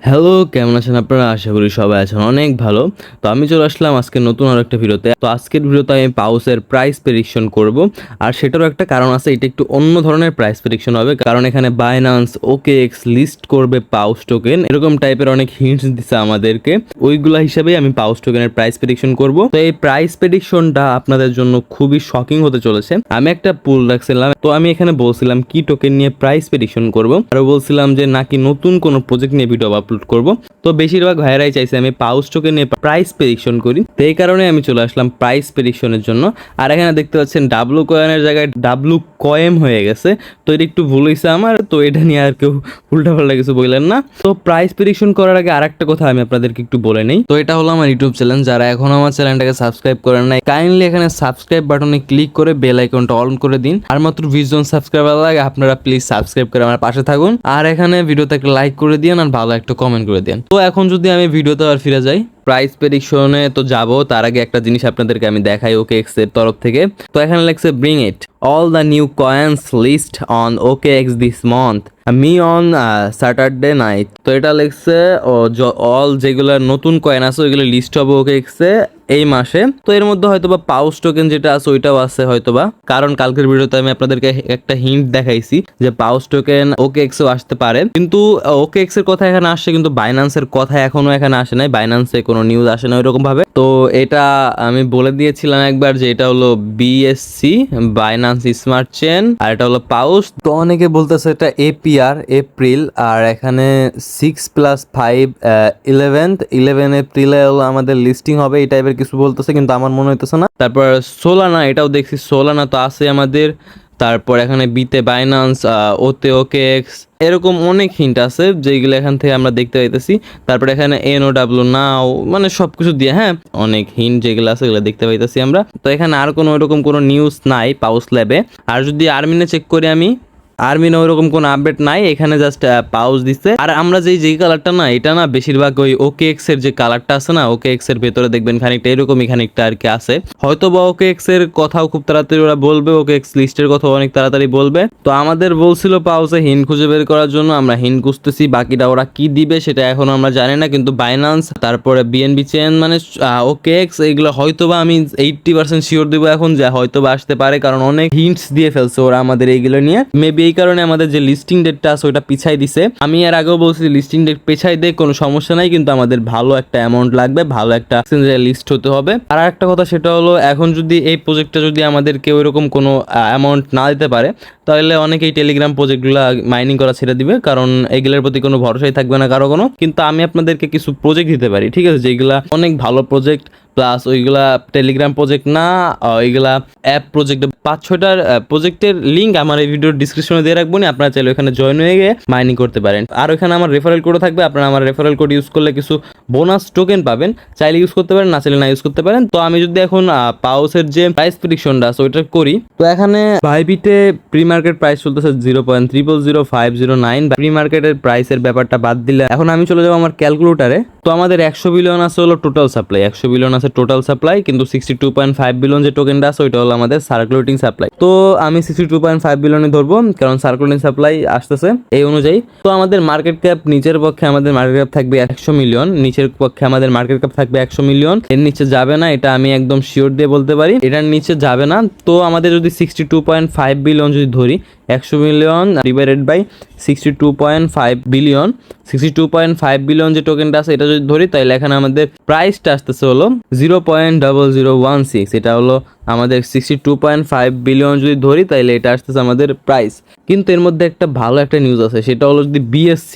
Hello, কেমন আছেন আপনারা? আশা করি সবাই আছেন অনেক ভালো। তো আমি চলে আসলাম আজকে নতুন আরেকটা ভিডিওতে। তো আজকের ভিডিওতে আমি পাউসের প্রাইস প্রেডিকশন করব। আর সেটারও একটা কারণ আছে, এটা একটু অন্য ধরনের প্রাইস প্রেডিকশন হবে। কারণ এখানে বাইন্যান্স, OKX লিস্ট করবে পাউস টোকেন, এরকম টাইপের অনেক হিন্টস দিছে আমাদেরকে। ওইগুলা হিসাবেই আমি পাউস টোকেনের প্রাইস প্রেডিকশন করব। তো এই প্রাইস প্রেডিকশনটা আপনাদের জন্য খুবই শকিং হতে চলেছে। আমি একটা পুল রাখছিলাম, তো আমি এখানে বলছিলাম কি টোকেন নিয়ে প্রাইস প্রেডিকশন করব, আর বলছিলাম যে নাকি নতুন কোনো প্রজেক্ট নিয়ে ভিডিও আপলোড করব। তো বেশিরভাগ ভাইরাই চাইছে আমি পাউস টোকেন নিয়ে প্রাইস প্রেডিকশন করি, তো এই কারণে আমি চলে আসলাম প্রাইস প্রেডিকশনের জন্য। আর এখানে দেখতে পাচ্ছেন ডাব্লু কয়েনের জায়গায় ডাব্লু কয়েম হয়ে গেছে, তো এটা একটু ভুল হয়েছে আমার। তো এটা নিয়ে আর কেউ উল্টাপাল্টা কিছু বললেন না। তো প্রাইস প্রেডিকশন করার আগে আরেকটা কথা আমি আপনাদেরকে একটু বলে নেই। তো এটা হলো আমার ইউটিউব চ্যানেল, যারা এখন আমার চ্যানেলটাকে সাবস্ক্রাইব করেন নাই কাইন্ডলি এখানে সাবস্ক্রাইব বাটনে ক্লিক করে বেল আইকনটা অন করে দিন। আর মাত্র 20 জন সাবস্ক্রাইবার লাগে, আপনারা প্লিজ সাবস্ক্রাইব করে আমার পাশে থাকুন। আর এখানে ভিডিওতে একটা লাইক করে দিন আর ভালো একটা কমেন্ট করে দিন। তো এখন যদি আমি ভিডিওতে আর ফিরে যাই, প্রাইস প্রেডিকশনে তো যাব, তার আগে একটা জিনিস আপনাদেরকে আমি দেখাই OKX এর তরফ থেকে। তো এখানে লেখছে bring it all the new coins list on OKX this month me on Saturday night। তো এটা লেখছে অল যেগুলো নতুন কয়েন আছে ওইগুলো লিস্ট হবে OKX এ এই মাসে। তো এর মধ্যে হয়তোবা পাউস টোকেন যেটা আছে ওইটাও আছে হয়তোবা, কারণ কালকের ভিডিওতে আমি আপনাদেরকে একটা হিন্ট দেখাইছি যে পাউস টোকেন OKX এও আসতে পারে। কিন্তু OKX এর কথা এখানে আসছে, কিন্তু বাইন্যান্সের কথা এখনো এখানে আসে নাই। বাইন্যান্সে কোনো নিউজ আসে না ওইরকম ভাবে। তো এটা আমি বলে দিয়েছিলাম একবার যে এটা হলো BSC, বাইন্যান্স স্মার্ট চেন, আর এটা হলো পাউস। তো অনেকে বলতেছে এটা APR এপ্রিল, আর এখানে 6+5 11 এপ্রিলে আমাদের লিস্টিং হবে এই টাইপের কিছু বলতেছে, কিন্তু আমার মনে হইতেছে না। তারপর সোলানা, এটাও দেখছি সোলানা তো আছে আমাদের। তারপর এখানে বিতে বাইন্যান্স, ওতে OKX, এরকম অনেক হিন্ট আছে যেগুলো এখান থেকে আমরা দেখতে পাইতেছি। তারপর এখানে NOW নাও, মানে সবকিছু দিয়ে অনেক হিন্ট যেগুলো আছে এগুলো দেখতে পাইতেছি আমরা। তো এখানে আর কোনো ওইরকম কোনো নিউজ নাই পাউস ল্যাবে। আর যদি আর্মিনে চেক করি আমি, আর্মিনে ওইরকম কোনো আপডেট নাই, এখানে জাস্ট পাউজ দিচ্ছে। আর আমরা যেই কালারটা না, এটা না বেশিরভাগ ওই OKX এর যে কালারটা আছে না, OKX এর ভেতরে দেখবেন খানিকটা এরকমই খানিকটা আর কি আছে। হয়তো বা OKX এর কথাও খুব তাড়াতাড়ি ওরা বলবে, OKX লিস্টের কথাও অনেক তাড়াতাড়ি বলবে। তো আমাদের বলছিল পাউসে হিন খুঁজে বের করার জন্য, আমরা হিন খুঁজতেছি, বাকিটা ওরা কি দিবে সেটা এখনো আমরা জানি না। কিন্তু বাইন্যান্স, তারপরে BNB চেন, মানে OKX, এইগুলো হয়তোবা আমি 80% শিওর দিব এখন যে হয়তোবা আসতে পারে, কারণ অনেক হিন্টস দিয়ে ফেলছে ওরা আমাদের এইগুলো নিয়ে। মেবি এই কারণে আমাদের যে লিস্টিং ডেটটা আছে ওইটা পিছাই দিছে। আমি এর আগেও বলছি লিস্টিং ডেট পিছাই দেয় কোনো সমস্যা নাই, কিন্তু আমাদের ভালো একটা অ্যামাউন্ট লাগবে, ভালো একটা লিস্ট হতে হবে। আর একটা কথা সেটা হলো, এখন যদি এই প্রজেক্টটা যদি আমাদের কেউ এরকম কোনো অ্যামাউন্ট না দিতে পারে, তাহলে অনেকেই টেলিগ্রাম প্রজেক্টগুলো মাইনিং করা ছেড়ে দিবে, কারণ এগুলোর প্রতি কোনো ভরসাই থাকবে না কারো কোনো। কিন্তু আমি আপনাদেরকে কিছু প্রজেক্ট দিতে পারি, ঠিক আছে, যেগুলা অনেক ভালো প্রজেক্ট, প্লাস ওইগুলা টেলিগ্রাম প্রজেক্ট না, ওইগুলা অ্যাপ প্রজেক্ট। 5-6টার প্রজেক্টের লিঙ্ক আমার এই ভিডিওর ডিসক্রিপশনে দিয়ে রাখবো, আপনারা চাইলে ওখানে জয়েন হয়ে গিয়ে মাইনিং করতে পারেন। আর ওখানে আমার রেফারেল কোড থাকবে, আপনারা আমার রেফারেল কোড ইউজ করলে কিছু বোনাস টোকেন পাবেন। চাইলে ইউজ করতে পারেন, না চাইলে না ইউজ করতে পারেন। তো আমি যদি এখন পাউসের যে প্রাইস প্রেডিকশনটা আছে ওইটা করি, তো এখানে বাইবিটে প্রি মার্কেট প্রাইস চলতেছে 0.000509। প্রি মার্কেটের প্রাইসের ব্যাপারটা বাদ দিলে এখন আমি চলে যাবো আমার ক্যালকুলেটারে। তো আমাদের 100 বিলিয়ন আছে হলো টোটাল সাপ্লাই, 100 বিলিয়ন আছে টোটাল সাপ্লাই, কিন্তু 62.5 বিলিয়ন যে টোকেনটা আছে ওইটা হলো আমাদের সার্কুলেটিং সাপ্লাই। তো আমি 62.5 বিলিয়নে ধরবো, কারণ সার্কুলেটিং সাপ্লাই আসতেছে এই অনুযায়ী। তো আমাদের মার্কেট ক্যাপ, নিচের পক্ষে আমাদের মার্কেট ক্যাপ থাকবে 100 মিলিয়ন, নিচের পক্ষে আমাদের মার্কেট ক্যাপ থাকবে 100 মিলিয়ন। এর নিচে যাবে না, এটা আমি একদম শিওর দিয়ে বলতে পারি, এটার নিচে যাবে না। তো আমাদের যদি 62.5 বিলিয়ন যদি ধরি, 100 million divided by 62.5 billion, 62.5 billion যে টোকেনটা আছে এটা যদি ধরি, তাহলে এখানে আমাদের প্রাইসটা আসতেছে হলো 0.0016। এটা হলো আমাদের 62.5 বিলিয়ন যদি ধরি, তাহলে এটা আসতেছে আমাদের প্রাইস। কিন্তু এর মধ্যে একটা ভালো একটা নিউজ আছে, সেটা হলো যদি BSC,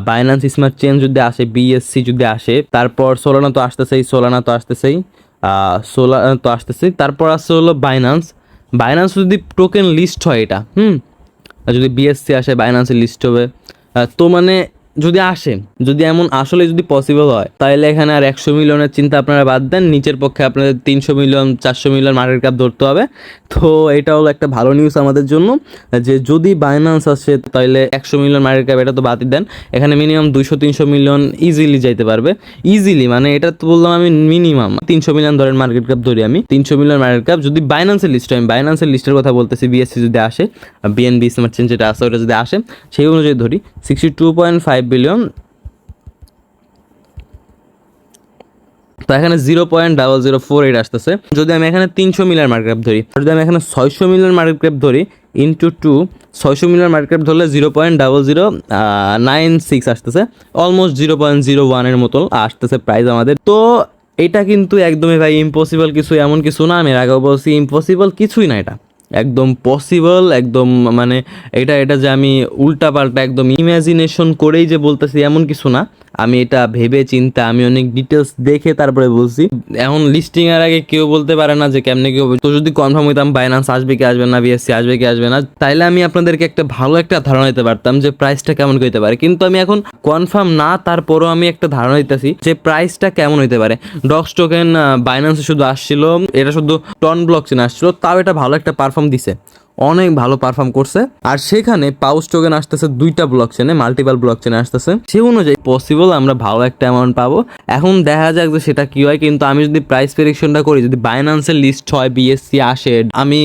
বাইন্যান্স স্মার্ট চেন যদি আসে, BSC যদি আসে, তারপর সোলানা তো আসতেছেই, তারপর আসছে হলো বাইন্যান্স যদি টোকেন লিস্ট হয় এটা, যদি BSC আসে বাইন্যান্সের লিস্ট হবে। তো মানে যদি এমন আসলে যদি পসিবল হয়, তাহলে এখানে আর 100 মিলিয়নের চিন্তা আপনারা বাদ দেন, নিচের পক্ষে আপনাদের 300 মিলিয়ন 400 মিলিয়ন মার্কেট ক্যাপ ধরতে হবে। তো এটা হলো একটা ভালো নিউজ আমাদের জন্য, যে যদি বাইন্যান্স আসে তাহলে 100 মিলিয়ন মার্কেট ক্যাপ এটা তো বাদই দেন, এখানে মিনিমাম 200-300 মিলিয়ন ইজিলি যাইতে পারবে। ইজিলি মানে এটা তো বললাম আমি, মিনিমাম 300 মিলিয়ন ধরেন মার্কেট ক্যাপ ধরি আমি, 300 মিলিয়ন মার্কেট ক্যাপ যদি বাইন্যান্সের লিস্ট হয়, আমি বাইন্যান্সের লিস্টের কথা বলতেছি, BSC যদি আসে, BNB স্মার্ট চেন যেটা আছে ওটা যদি আসে, সেই অনুযায়ী ধরি 62.5 বিলিয়ন তো এখানে 0.0048 আসতেছে। যদি আমি এখানে 300 মিলিয়ন মার্কেট ক্যাপ ধরি, যদি আমি এখানে 600 মিলিয়ন মার্কেট ক্যাপ ধরি ইন্টু 2, 600 মিলিয়ন মার্কেট ক্যাপ ধরলে 0.0096 আসতেছে, অলমোস্ট 0.01 এর মতো আসতেছে প্রাইস আমাদের। তো এটা কিন্তু একদমই ভাই ইম্পসিবল কিছু, এমন কিছু না, আমি এর আগেও বলছি ইম্পসিবল কিছুই না, এটা একদম পসিবল, একদম মানে এটা যে আমি উল্টা পাল্টা একদম ইমাজিনেশন করেই যে বলতেছি এমন কিছু না, আমি এটা ভেবে চিন্তা আমি অনেক ডিটেলস দেখে তারপরে বলছি। এখন লিস্টিং এর আগে কেউ বলতে পারে না যে কেমনে কি হবে। তো যদি কনফার্ম হইতাম বাইন্যান্স আসবে কি আসবে না, বিএসসি আসবে কি আসবে না, তাইলে আমি আপনাদেরকে একটা ভালো একটা ধারণা দিতে পারতাম যে প্রাইসটা কেমন হইতে পারে। কিন্তু আমি এখন কনফার্ম না, তারপরও আমি একটা ধারণা দিতেছি যে প্রাইসটা কেমন হইতে পারে। ডক্স টোকেন বাইন্যান্সে শুধু আসছিল, এটা শুধু টন ব্লকচেন আসছিল, তাও এটা ভালো একটা পারফর্ম দিছে, অনেক ভালো পারফর্ম করছে। আর সেখানে পাউস টোকেন আসতেছে 2টা ব্লকচেনে, মাল্টিপল ব্লকচেনে আসতেছে, সে অনুযায়ী পসিবল আমরা ভালো একটা অ্যামাউন্ট পাবো। এখন দেখা যাক যে সেটা কি হয়। কিন্তু আমি যদি প্রাইস প্রেডিকশনটা করি, যদি বাইন্যান্সের লিস্ট হয়, বিএসসি আসে, আমি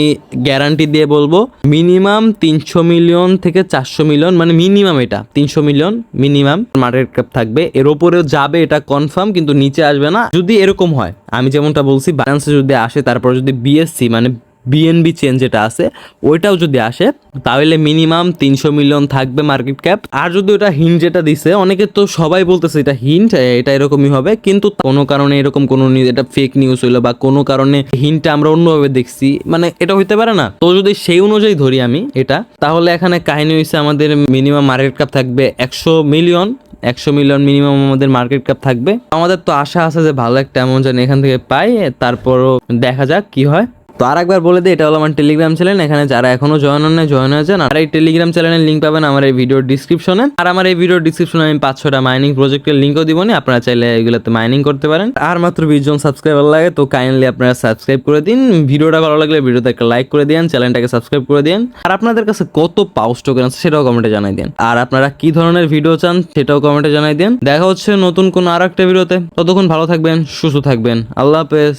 গ্যারান্টি দিয়ে বলবো মিনিমাম 300 মিলিয়ন থেকে 400 মিলিয়ন, মানে মিনিমাম এটা 300 মিলিয়ন মিনিমাম মার্কেট ক্যাপ থাকবে। এর ওপরেও যাবে এটা কনফার্ম, কিন্তু নিচে আসবে না। যদি এরকম হয়, আমি যেমনটা বলছি, বাইন্যান্সে যদি আসে, তারপর যদি বিএসসি মানে বিএনবি চেন যেটা আছে ওইটাও যদি আসে, তাহলে মিনিমাম 300 মিলিয়ন থাকবে মার্কেট ক্যাপ। আর যদি ওটা হিন্ট যেটা দিছে, অনেকে তো সবাই বলতেছে এটা হিন্ট, এটা এরকমই হবে, কিন্তু কোনো কারণে এরকম কোনো এটা ফেক নিউজ হইলো বা কোনো কারণে হিন্টটা আমরা অন্যভাবে দেখছি, মানে এটা হইতে পারে না। তো যদি সেই অনুযায়ী ধরি আমি এটা, তাহলে এখানে কাহিনী হয়েছে আমাদের মিনিমাম মার্কেট ক্যাপ থাকবে 100 মিলিয়ন, 100 মিলিয়ন মিনিমাম আমাদের মার্কেট ক্যাপ থাকবে। আমাদের তো আশা আছে যে ভালো একটা অ্যামাউন্ট যেন এখান থেকে পাই, তারপরও দেখা যাক কি হয়। তো আর একবার বলে দিই, এটা হলো আমার টেলিগ্রাম চ্যানেল, এখানে যারা এখনো জয়েন হন না জয়েন হয়ে যান। আর এই টেলিগ্রাম চ্যানেলের লিঙ্ক পাবেন আমার এই ভিডিওর ডিসক্রিপশনে। আর আমার এই ভিডিওর ডিসক্রিপশনে আমি 5-6টা মাইনিং প্রজেক্টের লিঙ্কও দিব না, আপনারা চাইলে এগুলোতে মাইনিং করতে পারেন। আর মাত্র 20 জন সাবস্ক্রাইবার লাগে, তো কাইন্ডলি আপনারা সাবস্ক্রাইব করে দিন। ভিডিওটা ভালো লাগলে ভিডিওতে একটা লাইক করে দিন, চ্যানেলটাকে সাবস্ক্রাইব করে দিন। আর আপনাদের কাছে কত পাউস টোকেন আছে সেটাও কমেন্টে জানাই দিন। আর আপনারা কি ধরনের ভিডিও চান সেটাও কমেন্টে জানাই দিন। দেখা হচ্ছে নতুন কোনো আর একটা ভিডিওতে, ততক্ষণ ভালো থাকবেন, সুস্থ থাকবেন, আল্লাহ হাফেজ।